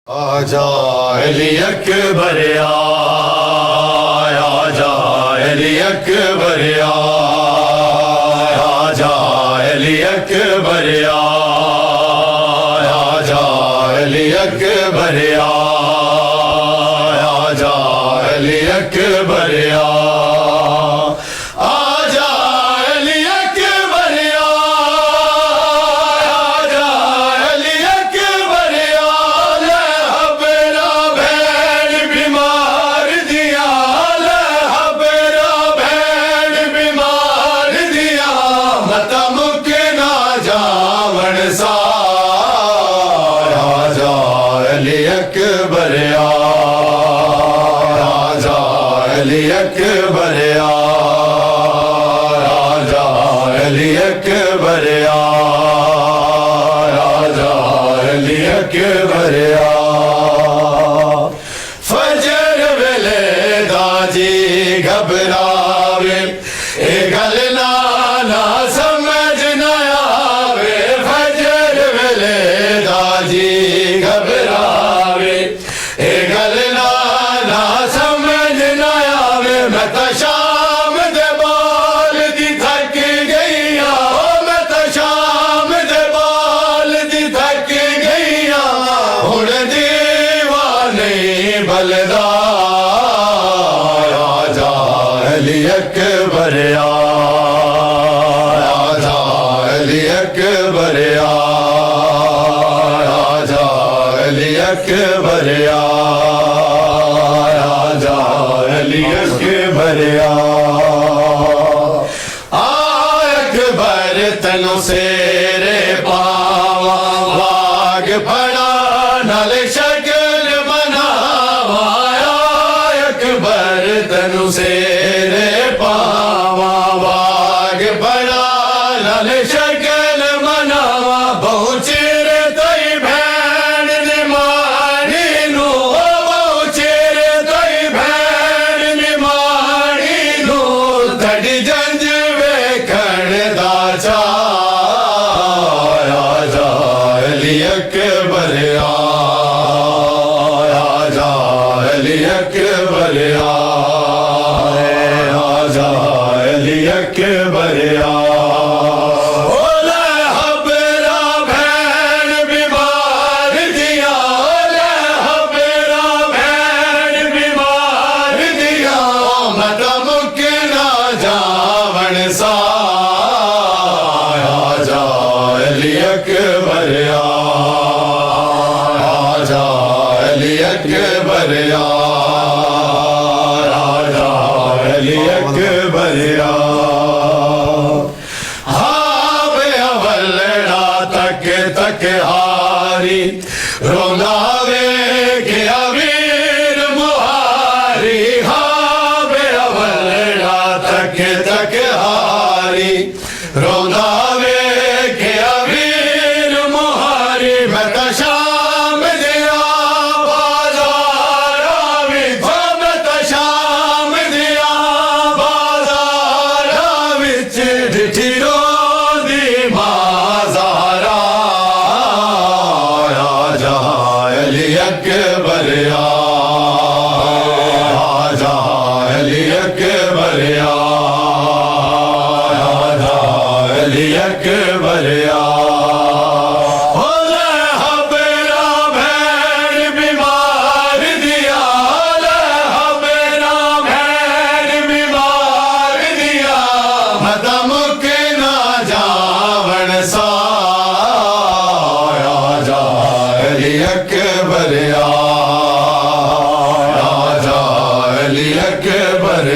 आजा अली अकबर आजा अली अकबर आजा अली अकबर आजा अली अकबर आजा अली अकबर आजा अली अकबर आजा अली अकबर हबरा भैन बीमार दिया हबरा भैन बीमार दिया मता मुके ना जावन सा आजा अली अकबर आजा अली अकबर आजा अली अकबर आजा अली अकबर फजर वेले दाजी घबरावे ए गल ना समझ न आवे फजर वेले दाजी घबरावे ए गल ना समझ न आवे मैं तो शाम दे बाल दी थक गई मैं तो शाम दे बाल दी थक गई हुण दीवाने बलदा आजा अली अकबर आजा अली अकबर आजा अली अकबर आजा अली अकबर अकबर तनु सेरे पावा वाग फड़ा नल शक्ल बनावा अकबर तनु सेरे पावा वाग फड़ा नल शक्ल बनावा बहु चिर तई भैन ने मारी नू बहु चिर तई भैन ने मारी नू धड़ी जंज वेखण दा चा आजा अली अकबर आजा अली अकबर आजा अली अकबर हबरा भैन बीमार दिया हबरा भैन बीमार दिया मत मुके ना जावन सा आजा अली अकबर आजा अली अकबर आजा अली अकबर तक हारी रोंदावे के अवीर मुहारी हावे अवलड़ा तक हारी रोंदावे के अवीर मुहारी मैं तो शाम दिया बाजारा विच मैं तो शाम दिया बाजारा विच डिठी रोंदी माज़ारा आजा अली अकबर आजा अली अकबर आजा अली अकबर हबरा भैन बीमार दिया हबरा भैन बीमार दिया मता मुके ना जावन सा आजा अली अकबर आजा अली अकबर